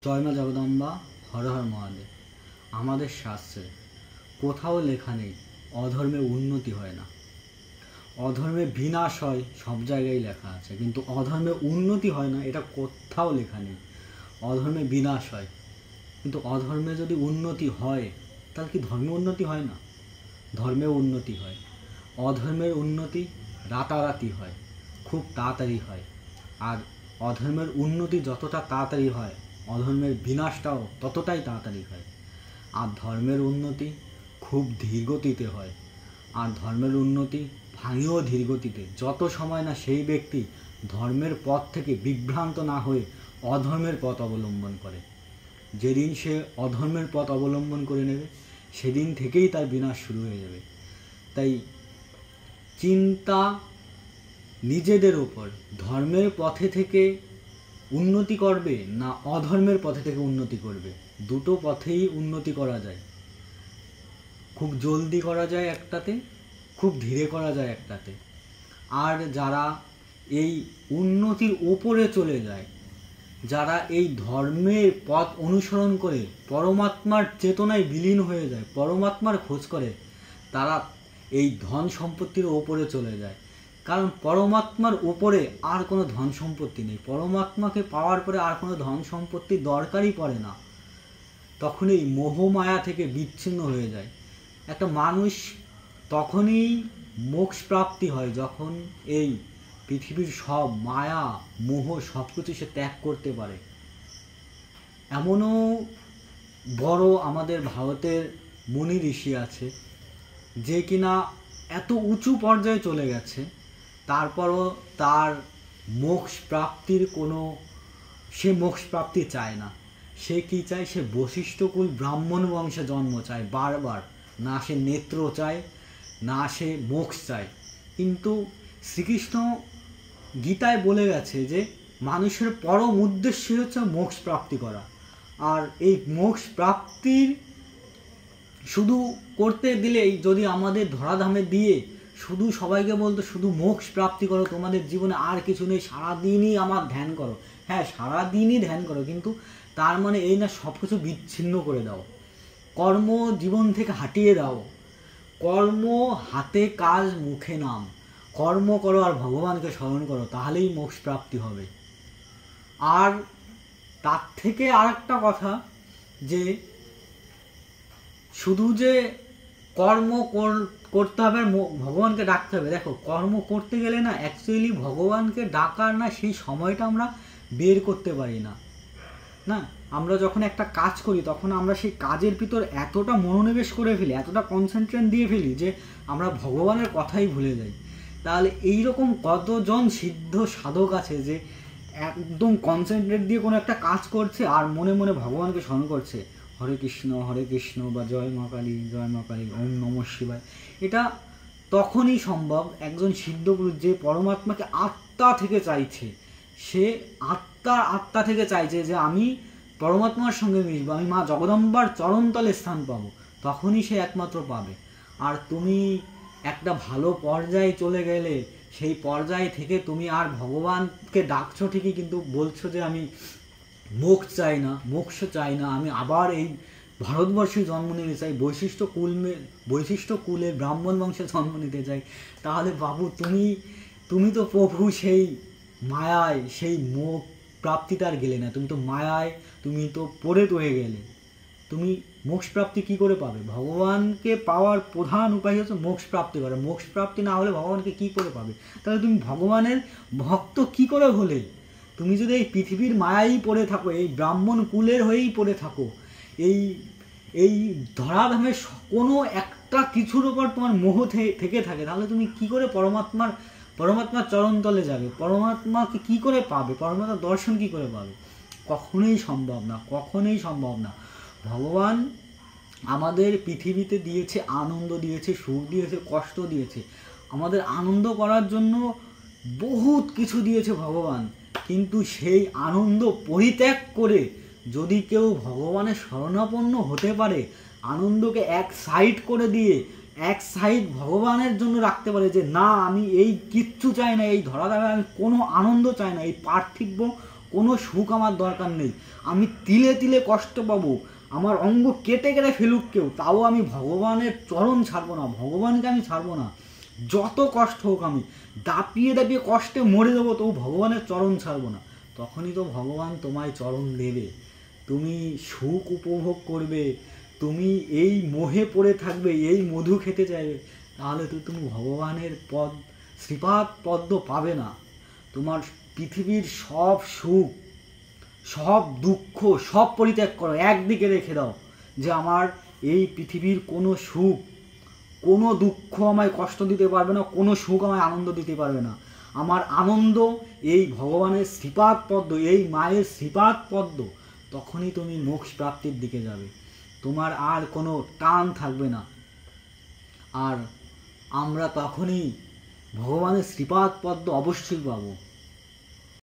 জয় মা জগদম্বা, হর হর মহাদেব। আমাদের শাস্ত্রে কোথাও লেখা নেই অধর্মে উন্নতি হয় না, অধর্মে বিনাশ হয় সব জায়গায় লেখা আছে, কিন্তু অধর্মে উন্নতি হয় না এটা কোথাও লেখা নেই। অধর্মে বিনাশ হয়, কিন্তু অধর্মে যদি উন্নতি হয় তাহলে কি ধর্মে উন্নতি হয় না? ধর্মে উন্নতি হয়। অধর্মের উন্নতি রাতারাতি হয়, খুব তাড়াতাড়ি হয়। আর অধর্মের উন্নতি যতটা তাড়াতাড়ি হয়, অধর্মের বিনাশটাও ততটাই তাড়াতাড়ি হয়। আর ধর্মের উন্নতি খুব ধীরগতিতে হয়। আর ধর্মের উন্নতি ভাঙেও ধীরগতিতে, যত সময় না সেই ব্যক্তি ধর্মের পথ থেকে বিভ্রান্ত না হয়ে অধর্মের পথ অবলম্বন করে। যেদিন সে অধর্মের পথ অবলম্বন করে নেবে সেদিন থেকেই তার বিনাশ শুরু হয়ে যাবে। তাই চিন্তা নিজেদের ওপর, ধর্মের পথে থেকে উন্নতি করবে না অধর্মের পথে থেকে উন্নতি করবে। দুটো পথেই উন্নতি করা যায়, খুব জলদি করা যায় একটাতে, খুব ধীরে করা যায় একটাতে। আর যারা এই উন্নতির ওপরে চলে যায়, যারা এই ধর্মের পথ অনুসরণ করে পরমাত্মার চেতনায় বিলীন হয়ে যায়, পরমাত্মার খোঁজ করে, তারা এই ধন সম্পত্তির ওপরে চলে যায়। কারণ পরমাত্মার ওপরে আর কোনো ধন সম্পত্তি নেই। পরমাত্মাকে পাওয়ার পরে আর কোনো ধন সম্পত্তির দরকারই পড়ে না। তখন এই মোহমায়া থেকে বিচ্ছিন্ন হয়ে যায়। একটা মানুষ তখনই মোক্ষ প্রাপ্তি হয় যখন এই পৃথিবীর সব মায়া মোহ সব কিছু সে ত্যাগ করতে পারে। এমনও বড় আমাদের ভারতের মুনি ঋষি আছে যে কিনা এত উঁচু পর্যায়ে চলে গেছে, তারপরও তার মোক্ষ প্রাপ্তির সে মোক্ষ প্রাপ্তি চায় না। সে কি চায়? সে বশিষ্ঠকুল ব্রাহ্মণ বংশে জন্ম চায় বারবার। না সে নেত্র চায়, না সে মোক্ষ চায়। কিন্তু শ্রীকৃষ্ণ গীতায় বলে গেছে যে মানুষের পরম উদ্দেশ্যই হচ্ছে মোক্ষ প্রাপ্তি করা। আর এই মোক্ষ প্রাপ্তির শুধু করতে দিলেই, যদি আমাদের ধরাধামে দিয়ে শুধু সবাইকে বলতো শুধু মোক্ষ প্রাপ্তি করো, তোমাদের জীবনে আর কিছু নেই, সারাদিনই আমার ধ্যান করো। হ্যাঁ, সারাদিনই ধ্যান করো, কিন্তু তার মানে এই না সব কিছু বিচ্ছিন্ন করে দাও, কর্ম জীবন থেকে হাটিয়ে দাও। কর্ম হাতে কাজ মুখে নাম, কর্ম করো আর ভগবানকে স্মরণ করো, তাহলেই মোক্ষ প্রাপ্তি হবে। আর তার থেকে আর একটা কথা, যে শুধু যে কর্ম করতে হবে ভগবানকে ডাকতে হবে, দেখো কর্ম করতে গেলে না অ্যাকচুয়ালি ভগবানকে ডাকার না সেই সময়টা আমরা বের করতে পারি না। না, আমরা যখন একটা কাজ করি তখন আমরা সেই কাজের ভিতর এতটা মনোনিবেশ করে ফেলি, এতটা কনসেন্ট্রেট দিয়ে ফেলি যে আমরা ভগবানের কথাই ভুলে যাই। তাহলে এইরকম কতজন সিদ্ধ সাধক আছে যে একদম কনসেন্ট্রেট দিয়ে কোনো একটা কাজ করছে আর মনে মনে ভগবানকে স্মরণ করছে, হরে কৃষ্ণ বা জয় মা কালী, ওম নমঃ শিবায়। এটা তখনই সম্ভব একজন সিদ্ধ পুরুষ যে পরমাত্মাকে আত্মা থেকে চাইছে, সে আত্মা থেকে চাইছে যে আমি পরমাত্মার সঙ্গে মিশবো, আমি মা জগদম্বার চরণতলে স্থান পাবো, তখনই সে একমাত্র পাবে। আর তুমি একটা ভালো পর্যায়ে চলে গেলে সেই পর্যায় থেকে তুমি আর ভগবানকে ডাকছো ঠিকই, কিন্তু বলছো যে আমি মোক্ষ চাই না, আমি আবার এই ভারতবর্ষে জন্ম নিতে চাই, বৈশিষ্ট্য কুলের ব্রাহ্মণ বংশে জন্ম নিতে চাই। তাহলে বাবু তুমি তো প্রভু সেই মায়ায়, সেই মোক্ষ প্রাপ্তিটা আর গেলে না, তুমি তো মায়ায়, তুমি তো পড়ে রয়ে গেলে। তুমি মোক্ষ প্রাপ্তি কি করে পাবে? ভগবানকে পাওয়ার প্রধান উপায় হচ্ছে মোক্ষ প্রাপ্তি করা। মোক্ষ প্রাপ্তি না হলে ভগবানকে কি করে পাবে? তাহলে তুমি ভগবানের ভক্ত কি করে হলে? তুমি যদি এই পৃথিবীর মায়াই পড়ে থাকো, এই ব্রাহ্মণ কুলের হয়েই পড়ে থাকো, এই ধরাধামে কোনো একটা কিছুর ওপর তোমার মোহ থেকে থাকে, তাহলে তুমি কি করে পরমাত্মার চরণতলে যাবে? পরমাত্মাকে কি করে পাবে? পরমাত্মার দর্শন কি করে পাবে? কখনোই সম্ভব না। ভগবান আমাদের পৃথিবীতে দিয়েছে আনন্দ, দিয়েছে সুখ, দিয়েছে কষ্ট, দিয়েছে আমাদের আনন্দ করার জন্য বহুত কিছু দিয়েছে ভগবান। কিন্তু সেই আনন্দ পরিত্যাগ করে যদি কেউ ভগবানের শরণাপন্ন হতে পারে, আনন্দকে এক সাইড করে দিয়ে এক সাইড ভগবানের জন্য রাখতে পারে, যে না আমি এই কিচ্ছু চাই না, এই ধরাধামে আমি কোনো আনন্দ চাই না, এই পার্থিব কোনো সুখ আমার দরকার নেই। আমি তিলে তিলে কষ্ট পাবো, আমার অঙ্গ কেটে কেটে ফেলুক কেউ, তাও আমি ভগবানের চরণ ছাড়বো না, ভগবানকে আমি ছাড়বো না। যত কষ্ট হোক আমি দাপিয়ে দাপিয়ে কষ্টে মরে যাবো, তবু ভগবানের চরণ ছাড়বো না। তখনই তো ভগবান তোমায় চরণ দেবে, তুমি সুখ উপভোগ করবে, তুমি এই মোহে পড়ে থাকবে, এই মধু খেতে চাইবে, তাহলে তো তুমি ভগবানের পদ শ্রীপাদ পদ্ম পাবে না। তোমার পৃথিবীর সব সুখ, সব দুঃখ সব পরিত্যাগ করো, একদিকে রেখে দাও, যে আমার এই পৃথিবীর কোনো সুখ, কোনো দুঃখ আমায় কষ্ট দিতে পারবে না, কোনো সুখ আমায় আনন্দ দিতে পারবে না। আমার আনন্দ এই ভগবানের শ্রীপাদ পদ্ম, এই মায়ের শ্রীপাদ পদ্ম। তখনই তুমি মোক্ষ প্রাপ্তির দিকে যাবে, তোমার আর কোনো টান থাকবে না। আর আমরা তখনই ভগবানের শ্রীপাদ পদ্ম অবশ্যই পাবো।